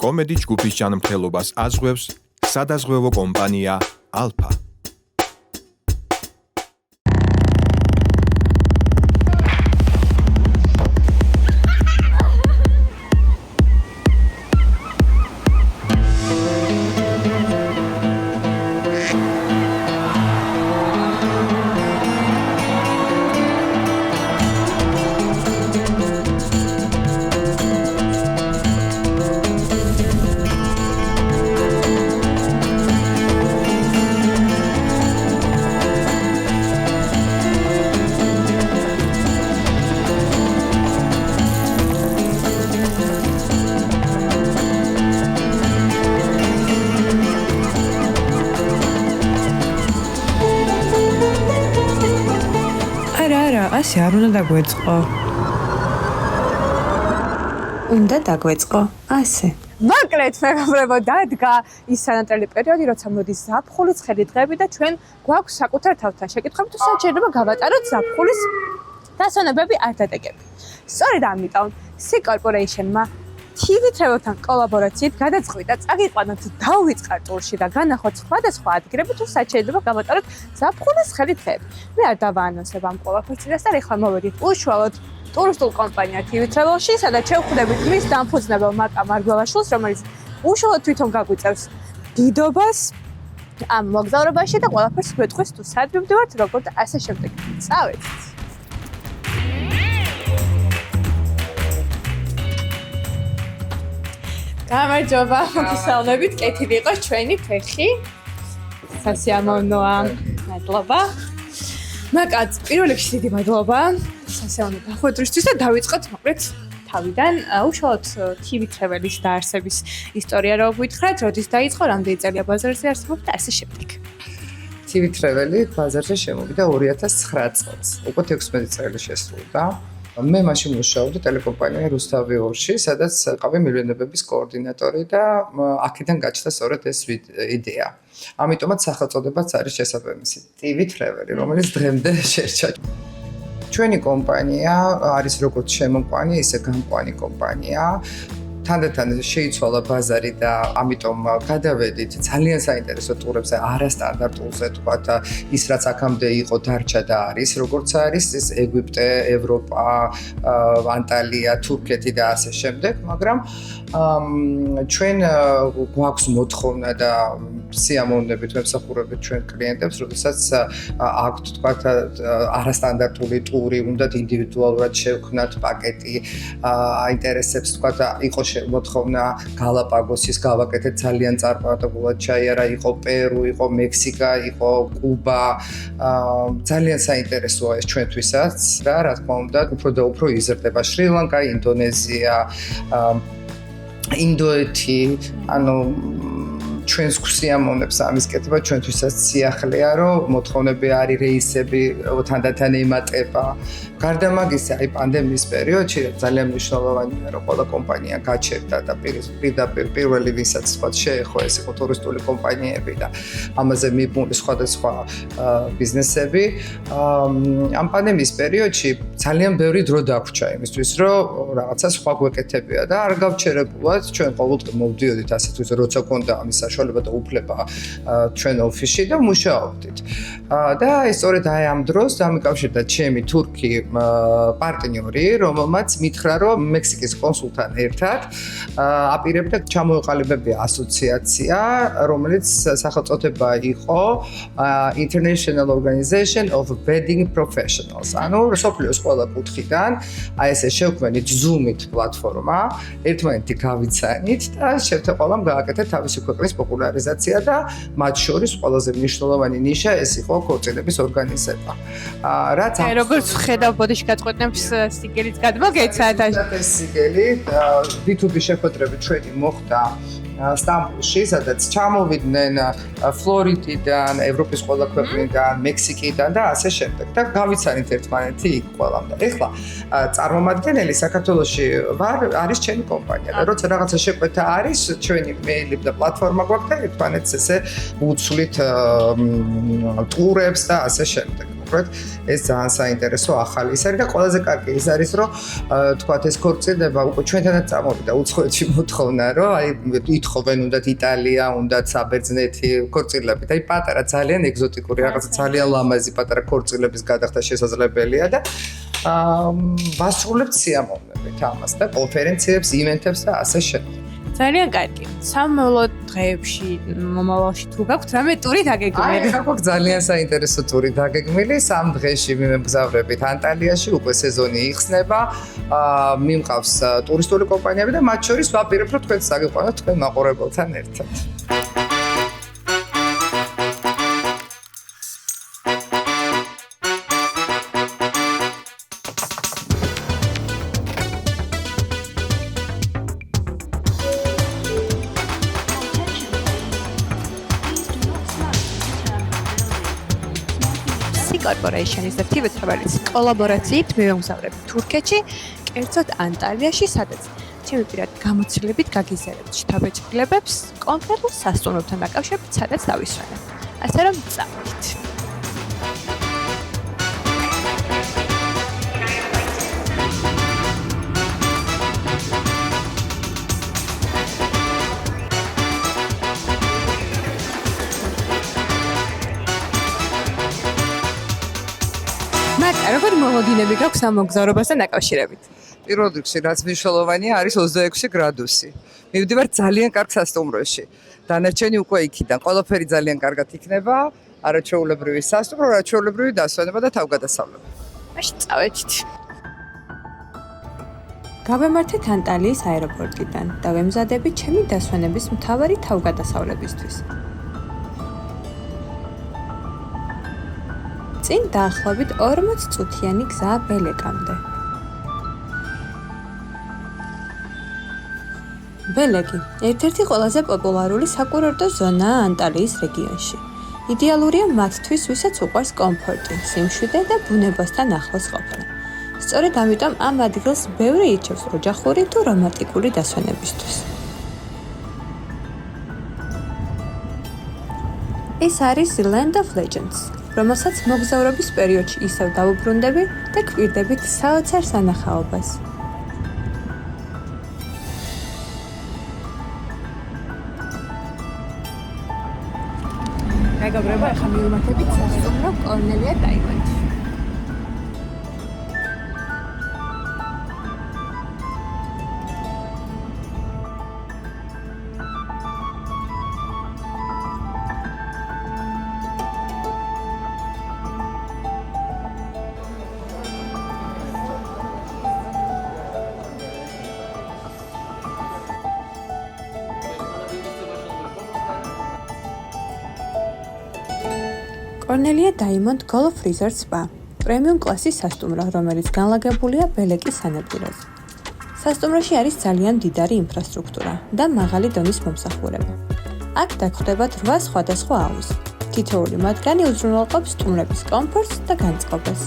კომედი ჯგუფის ჯანმრთელობას აზღვევს სადაზღვევო კომპანია ალფა. ასე არ უნდა დაგვეწყო. უნდა დაგვეწყო, ასე. მოკლედ, მეგობრებო, დადგა ის სანატრელი პერიოდი, როცა მოდის ზაფხულის ცხელი დღეები და ჩვენ გვაქვს საკუთარ თავთან შეკითხები, თუ სად შეიძლება გავატაროთ ზაფხულის დასვენებები არ დადეგები. სწორედ ამიტომ C Corporation-მა TV Travel-თან კოლაბორაციით გადაწყვიტა წაგიყვანოთ დავიწყარ ტურში და განახოთ სხვადასხვა ადგილები, თუ სად შეიძლება გავატაროთ ზაფხულის ცხელი დღეები. მე არ დავაანონსებ ამ ყველაფერს და ეხლა მოვედით უშუალოდ ტურისტულ კომპანია TV Travel-ში, სადაც შევხვდებით მის დამფუძნებელ მაკა მარგველაშვილს, რომელიც უშუალოდ თვითონ გაგვიწევს დიდობას ამ მოგზაურობაში და ყველაფერს გვეტყვის თუ სად მივდივართ, როგორ და ასე შემდეგ. წავედით. გამარჯობა, მოგესალმებით, კეთილი იყოს ჩვენი ფეხი. სასიამოვნოა, მადლობა. მაკაც პირველ რიგში დიდი მადლობა. სასიამოვნო გახვედრისთვის და დავიწყოთ მოკლედ თავიდან. უშუალოდ TV Travel-ის დაარსების ისტორია რა გვითხრათ, როდის დაიწყო, რამდენი წელია ბაზარზე არსებობს და ასე შემდეგ. TV Travel-ი ბაზარზე შემოვიდა 2009 წელს. უკვე 16 წელი შესრულდა. მე მაშინ მუშაობდი ტელეკომპანია რუსთავი-2-ში, სადაც ყავი მილიონერების კოორდინატორი და აქედან გაჩნდა სწორედ ეს იდეა. ამიტომაც სახელწოდებაც არის შესაბამისი TV Travel-ი, რომელიც დღემდე შერჩა. ჩვენი კომპანია არის როგორც შემოყვანი, ისე გამყვანი კომპანია. თანდათან შეიცვალა ბაზარი და ამიტომ გადავედით ძალიან საინტერესო ტურებზე, არასტანდარტულზე, თქვათ, ის რაც აქამდე იყო დარჩა და არის, როგორც არის ეს ეგვიპტე, ევროპა, ანტალია, თურქეთი და ასე შემდეგ, მაგრამ ჩვენ გვაქვს მოთხოვნა და სიამოვნებით ვემსახურებით ჩვენ კლიენტებს, როდესაც აქვთ, თქვათ, არასტანდარტული ტური, უნდათ ინდივიდუალურად შევქმნათ პაკეტი, აინტერესებს, თქვათ, იყო მოთხოვნა გალაპაგოსის გავაკეთეთ ძალიან წარმატებულად ჩაიარა, იყო პერუ, იყო მექსიკა, იყო კუბა. ძალიან საინტერესოა ეს ჩვენთვისაც და რა თქმა უნდა, უფრო და უფრო იზრდება შრი-ლანკა, ინდონეზია, ინდოეთი, ანუ ჩვენს გვსიამოვნებს ამის კეთება, ჩვენთვისაც სიახლეა, რომ მოთხოვნები არის, რეისები თანდათან ემატება. გარდა მაგისა, აი პანდემიის პერიოდში ძალიან მნიშვნელოვანია, რომ ყველა კომპანია გაჩერდა და პირდაპირ პირველი ვისაც თქვა შეეხო ეს იყო ტურისტული კომპანიები და ამაზე მიბმული სხვადასხვა ბიზნესები. ამ პანდემიის პერიოდში ძალიან ბევრი დრო დაგვჭა იმისთვის, რომ რაღაცა სხვა გვეკეთებია და არ გავჩერებულად ჩვენ ყოველდღე მოვდიოდით ასეთ ვიზა, როცა გქონდა ამის საშუალება და უფლება ჩვენ ოფისში და მუშაობდით. და ეს სწორედ აი ამ დროს დამიკავშირდა ჩემი თურქი პარტნიორი, რომელმაც მითხრა, რომ მექსიკის კონსულთან ერთად აპირებდა ჩამოეყალიბებია ასოციაცია, რომელიც სახელწოდება იყო International Organization of Wedding Professionals. ანუ სოფლიოს ყველა კუთხიდან აი ესე შევქმნით Zoom-ით პლატფორმა, ერთმანეთი გავიცანით და შევთხოვამ გააკეთეთ თავისი ქვეყნის პოპულარიზაცია და მათ შორის ყველაზე მნიშვნელოვანი ნიშა ეს იყო ქორწილების ორგანიზება. რაც როგორც ხედავ ბოდიში გაწყვეტნებს სიგელიც გადმოგეცათ. ეს სიგელი B2B შეხვედრები ჩვენი მოხდა სტამბოლში, სადაც ჩამოვიდნენ ფლორიდიდან, ევროპის ყველა ქვეყნიდან, მექსიკიდან და ასე შემდეგ. და გავიცანით ერთმანეთი იქ ყველამ და ეხლა წარმომადგენელი საქართველოში არის ჩემი კომპანია და როცა რაღაცა შეკვეთა არის, ჩვენი მეილი და პლატფორმა გვაქვს და ერთმანეთს ესე უცვლით ტურებს და ასე შემდეგ. ვფიქრობთ, ეს ძალიან საინტერესო ახალი ის არის და ყველაზე კარგი ის არის, რომ თქვათ ეს ქორწინება უკვე ჩვენთანაც წამოვიდა უცხოეთში მოთხოვნა, რომ აი ითხოვენ უნდათ იტალია, უნდათ საბერძნეთი ქორწილებით. აი პატარა ძალიან ეგზოტიკური რაღაცა ძალიან ლამაზი პატარა ქორწილების გადახდა შესაძლებელია და ვასრულებთ სიამოვნებით ამას და კონფერენციებს, ივენთებს და ასე შემდეგ. ძალიან კარგი. სამომავლო დღეებში მომავალში თუ გაქვთ რამე ტური დაგეგმილი? აი, ხა ძალიან საინტერესო ტური დაგეგმილი. 3 დღეში მიმგზავრებით ანტალიაში, უკვე სეზონი იხსნება. მიმყავს ტურისტული კომპანიები და მათ შორის ვაპირებ, რომ თქვენც საგიყვანოთ თქვენ მაყურებელთან ერთად. Corporation-ის და Tibet Travels კოლაბორაციით მივემგზავრებით თურქეთში, კერძოდ ანტალიაში, სადაც ჩემი პირად გამოცდილებით გაგიზიარებთ შთაბეჭდილებებს კონკრეტულ სასტუმროებთან დაკავშირებით, სადაც დავისვენებ. ასე რომ წავიდით. როგორ მოლოდინები გაქვს ამ მოგზაურობასთან დაკავშირებით? პირველ რიგში, რაც მნიშვნელოვანია, არის 26 გრადუსი. მივდივარ ძალიან კარგ სასტუმროში. დანარჩენი უკვე იქიდან. ყველაფერი ძალიან კარგად იქნება. არაჩვეულებრივი სასტუმრო, არაჩვეულებრივი დასვენება და თავგადასავლება. მაშინ წავედით. გავემართეთ ანტალიის აეროპორტიდან და ვემზადებით ჩემი დასვენების მთავარი თავგადასავლებისთვის. წინ დაახლოებით 40 წუთიანი გზა ბელეკამდე. ბელეკი ერთ-ერთი ყველაზე პოპულარული საკურორტო ზონაა ანტალიის რეგიონში. იდეალურია მათთვის, ვისაც უყვარს კომფორტი, სიმშვიდე და ბუნებასთან ახლოს ყოფნა. სწორედ ამიტომ ამ ადგილს ბევრი ირჩევს ოჯახური თუ რომანტიკული დასვენებისთვის. ეს არის The Land of Legends, რომელსაც მოგზაურობის პერიოდში ისევ დავუბრუნდები და გვირდებით საოცარ სანახაობას. მეგობრებო, ახლა მივიმართებით სასტუმრო კორნელია დაიმონდში. კორნელია დაიმონდ Golf Resort Spa, პრემიუმ კლასის სასტუმრო, რომელიც განლაგებულია ბელეკის სანაპიროზე. სასტუმროში არის ძალიან მდიდარი ინფრასტრუქტურა და მაღალი დონის მომსახურება. აქ დაგხვდებათ 8 სხვადასხვა აუზი. თითოეული მათგანი უზრუნველყოფს სტუმრების კომფორტს და განწყობას.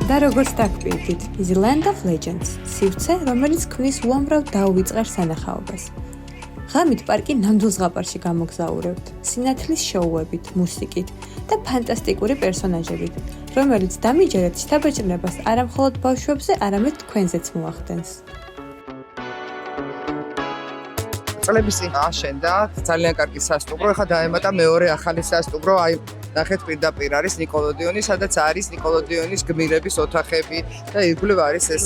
და როგორც დაგვიდგით, is Land of Legends, სივრცე, რომელიც ქმნის უამრავ დაუვიწყარ სანახაობას. ღამით პარკი ნამდვილ ზღაპარში გამოგზაურებთ, სინათლის შოუებით, მუსიკით და ფანტასტიკური პერსონაჟებით, რომელიც დამიჯერეთ შთაბეჭდილებას არა მხოლოდ ბავშვებზე, არამედ თქვენზეც მოახდენს. წლების წინ აშენდა ძალიან კარგი სასტუმრო, ახლა დაემატა მეორე ახალი სასტუმრო, აი ნახეთ პირდაპირ არის ნიკოლოდიონი, სადაც არის ნიკოლოდიონის გმირების ოთახები და ირგვლივ არის ეს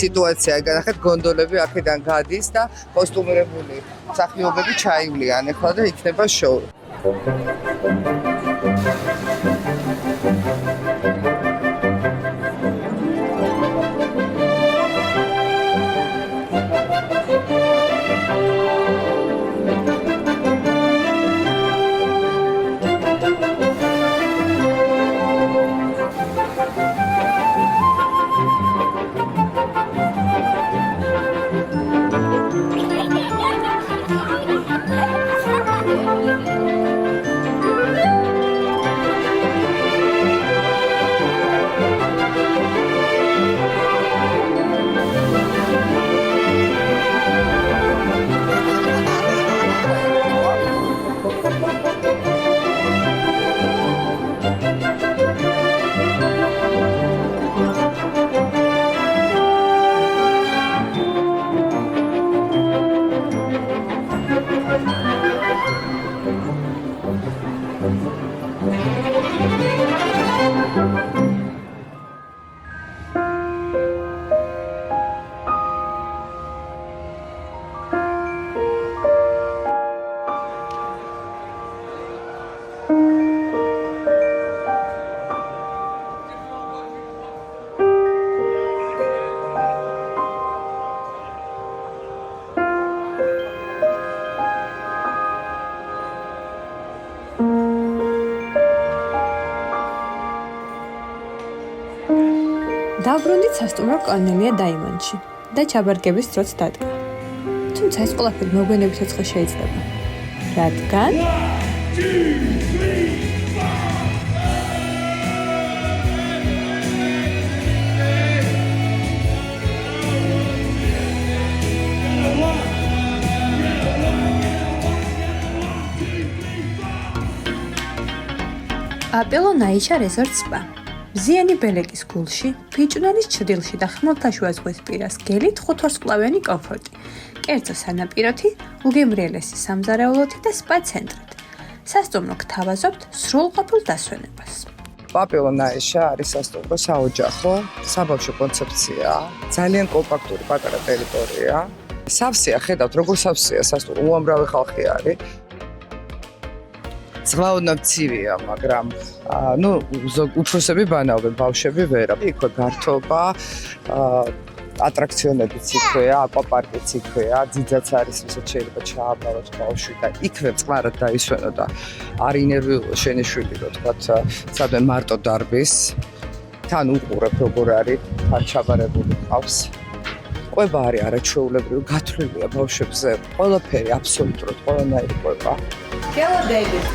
სიტუაცია. ნახეთ გონდოლები აქედან გადის და კოსტუმირებული მსახიობები ჩაივლიან ახლა და იქნება შოუ. დავბრუნდით სასტუმრო კორნელია დაიმონში და ჩაბარგების დროც დადგა. თუმცა ეს ყველაფერი მოგვიანებით უცხო შეიძლება. რადგან აპელონაიშა რეზორტ სპა. მზიანი ბელეკის გულში, ფიჭვნელის ჩრდილში და ხმელთაშუა ზღვის პირას გელით 5 ვარსკვლავიანი კომფორტი, კერძო სანაპიროთი, უგემრიელესი სამზარეულოთი და სპა ცენტრით. სასტუმრო გთავაზობთ სრულყოფილ დასვენებას. პაპილონაიშა არის სასტუმრო საოჯახო, საბავშვო კონცეფცია, ძალიან კომპაქტური პატარა ტერიტორია. სავსეა, ხედავთ როგორ სავსეა სასტუმრო, უამრავი ხალხი არის. ზღაოდნა მცირეა, მაგრამ უფროსები ბანავენ, ბავშვები ვერა. იქვე გართობა, ატრაქციონებიც იქვეა, აკვაპარკიც იქვეა, ძიძაც არის, ვისაც შეიძლება ჩააბაროს ბავშვი და იქვე წყლარად დაისვენო და არ ინერვიულო შენი შვილი, რო თქვათ, სადმე მარტო დარბის, თან უყურებ როგორ არის, თან ჩაბარებული ყავს. ყვება არის არაჩვეულებრივი, გათვლილია ბავშვებზე, ყველაფერი აბსოლუტურად ყველანაირი ყვება. Hello David.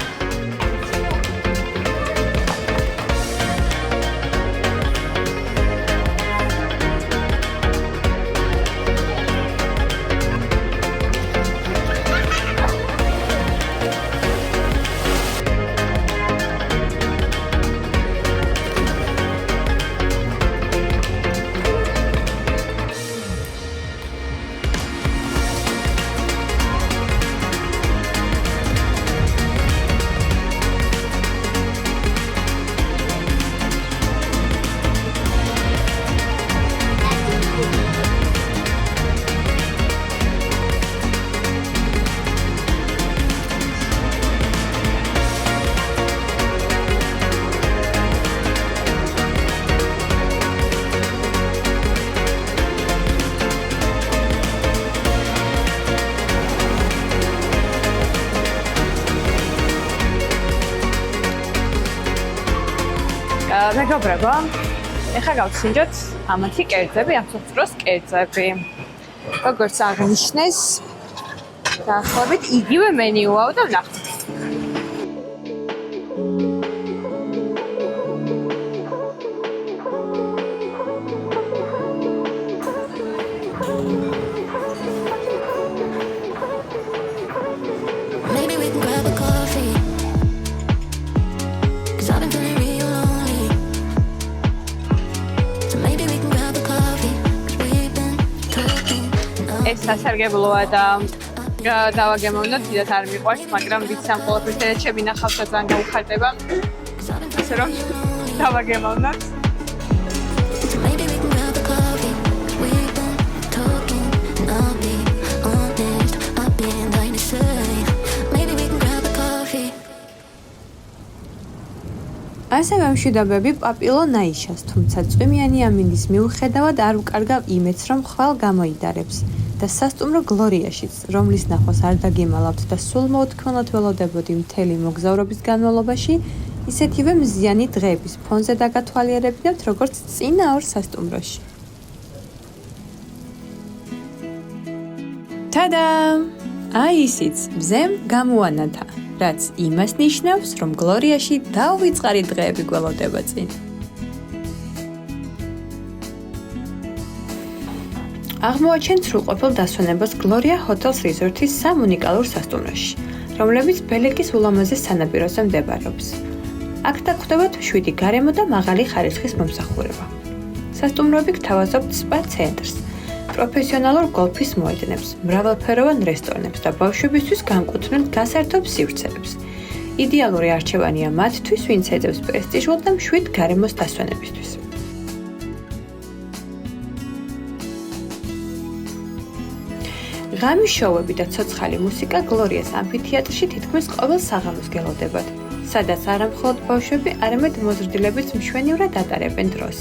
მეგობრებო, ეხლა გავცინჯოთ ამათი კერძები, ამსოფროს კერძები. როგორც აღნიშნეს, დაახლოებით იგივე მენიუაა და ვნახოთ. სასარგებლოა და დავაგემოვნოთ, დიდად არ მიყვარს, მაგრამ ვიცი ამ ყველაფრის ერთად შევინახავთ და ძალიან გაუხარდება. ასე რომ დავაგემოვნოთ. Maybe we can grab a coffee. We've been talking, and I'll be honest. I've been dying to say. Maybe we can grab a coffee. ასევე მშვიდობები პაპილო ნაიშას, თუმცა წვიმიანი ამინდის მიუხედავად არ უკარგავ იმედს, რომ ხვალ გამოიდარებს და სასტუმრო გლორიაშიც, რომლის ნახვას არ დაგემალავთ და სულ მოუთქმელად ველოდებოდი მთელი მოგზაურობის განმავლობაში, ისეთივე მზიანი დღეების ფონზე დაგათვალიერებინებთ, როგორც წინა ორ სასტუმროში. თადამ! აი ისიც, მზემ გამოანათა, რაც იმას ნიშნავს, რომ გლორიაში დაუვიწყარი დღეები გველოდება წინ. აღმოაჩენთ სრულყოფილ დასვენებას გლორია ჰოტელს რიზორტის სამ უნიკალურ სასტუმროში, რომლებიც ბელეკის ულამაზეს სანაპიროზე მდებარეობს. აქ დაგხვდებათ მშვიდი გარემო და მაღალი ხარისხის მომსახურება. სასტუმროები გთავაზობთ სპა ცენტრს, პროფესიონალურ გოლფის მოედნებს, მრავალფეროვან რესტორნებს და ბავშვებისთვის განკუთვნილ გასართობ სივრცეებს. იდეალური არჩევანია მათთვის, ვინც ეძებს პრესტიჟულ და მშვიდ გარემოს დასვენებისთვის. ღამის შოუები და ცოცხალი მუსიკა გლორიას ამფითეატრში თითქმის ყოველ საღამოს გელოდებათ, სადაც არა მხოლოდ ბავშვები, არამედ მოზრდილებიც მშვენივრად ატარებენ დროს.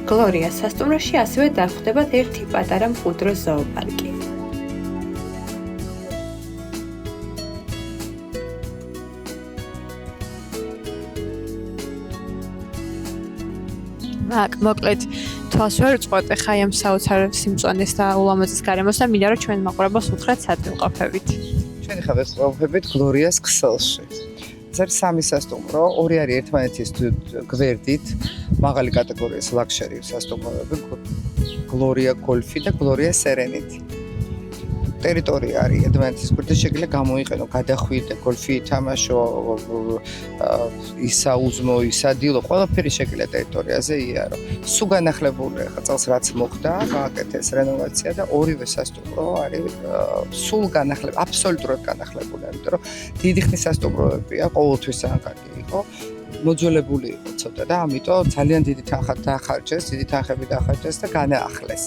გლორიას სასტუმროში ასევე დაგხვდებათ ერთი პატარა მყუდრო ზოოპარკი. მოკლედ თვალს ვერ წყვეტ ხა ამ საოცარ სიმწვანეს და ულამაზეს გარემოს და მინდა რომ ჩვენ მაყურებელს უთხრათ სადგილყოფებით. ჩვენ ხავ ეს ყოფებით გლორიას ქსელში. ეს არის სამი სასტუმრო, ორი არის ერთმანეთის გვერდით, მაღალი კატეგორიის ლაქშერი სასტუმროები, გლორია გოლფი და გლორია სერენიტი. ტერიტორია არის ერთმანეთის გვერდით, შეიძლება გამოიყენო, გადახვიდე, გოლფი ითამაშო, ისაუზმო, ისადილო, ყველაფერი შეიძლება ტერიტორიაზე იარო. სულ განახლებული ხა წელს რაც მოხდა, გააკეთეს რენოვაცია და ორივე სასტუმრო არის სულ განახლებული, აბსოლუტურად განახლებული, იმიტომ რომ დიდი ხნის სასტუმროებია, ყოველთვის ძალიან კარგი იყო. მოძველებული იყო ცოტა და ამიტომ ძალიან დიდი თანხა დაახარჯეს, დიდი თანხები დაახარჯეს და განაახლეს.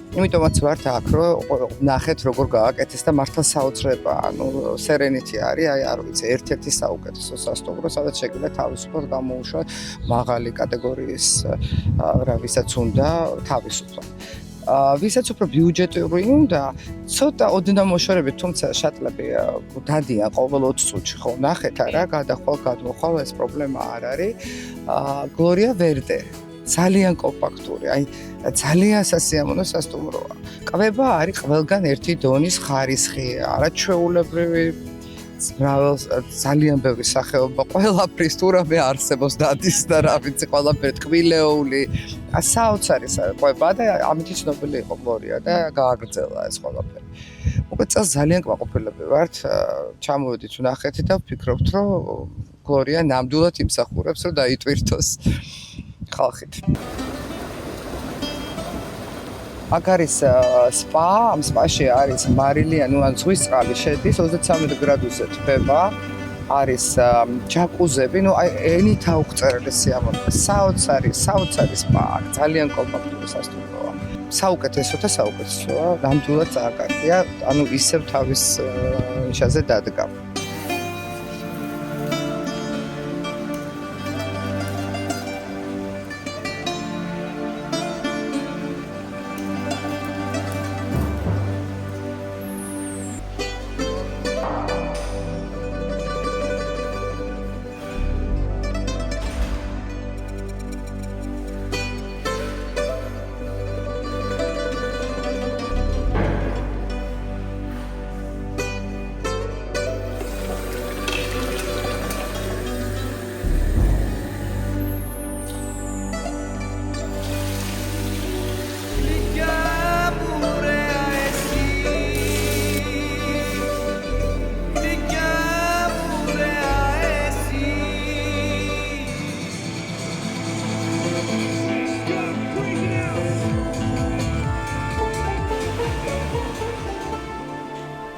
იმიტომაც ვართ აქ, რომ ნახეთ როგორ გააკეთეს და მართლა საოცრება, ანუ სერენიტი არის, აი არ ვიცი, ერთ-ერთი საუკეთესო სასტუმრო, სადაც შეგიძლიათ თავისუფლად გამოუშვათ მაღალი კატეგორიის რა ვისაც უნდა თავისუფლად. ვისაც უფრო ბიუჯეტური უნდა, ცოტა ოდნავ მოშორებით, თუმცა შატლები დადიან ყოველ 20 წუთში, ხო, ნახეთ არა, გადახვალ, გადმოხვალ, ეს პრობლემა არ არის. გლორია ვერდე ძალიან კომპაქტური, აი ძალიან სასიამოვნო სასტუმროა. კვება არის ყველგან ერთი დონის ხარისხი, არაჩვეულებრივი, ძალიან ბევრი სახეობა, ყველაფრის თურმე არსებობს დადის და რა ვიცი, ყველაფერი ტკბილეული, საოცარი კვება და ამით ცნობილი იყო გლორია და გააგრძელა ეს ყველაფერი. მოკლედ წელს ძალიან კმაყოფილები ვართ, ჩამოვედით ვნახეთ და ვფიქრობთ, რომ გლორია ნამდვილად იმსახურებს, რომ დაიტვირთოს ხალხით. აქ არის სპა, ამ სპაში არის მარილი, ანუ ზღვის წყალი შედის, 33 გრადუსზე თბება, არის ჯაკუზები, ну აი ენით აუღწერელი სიამოვნებაა. საოცარი სპა, ძალიან კომპაქტური სასტუმროა. საუკეთესო და საუკეთესოა, ნამდვილად ძალიან კარგია, ანუ ისევ თავის ნიშაზე დადგა.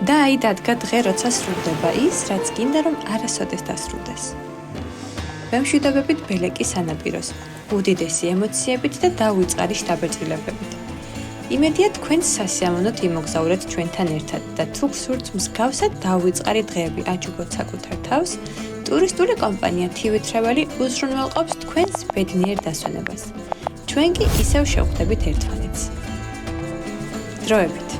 და აი დადგა დღე, როცა სრულდება ის, რაც გინდა რომ არასოდეს დასრულდეს. ვემშვიდობებით ბელეკის სანაპიროს, უდიდესი ემოციებით და დაუწყარი შთაბეჭდილებებით. იმედია თქვენს სასიამოვნოდ იმოგზაურეთ ჩვენთან ერთად და თუ გსურთ მსგავსად დაუწყარი დღეები აჯობოთ საკუთარ თავს, ტურისტული კომპანია TV Travel უზრუნველყოფს თქვენს ბედნიერ დასვენებას. ჩვენ კი ისევ შევხვდებით ერთმანეთს. დროებით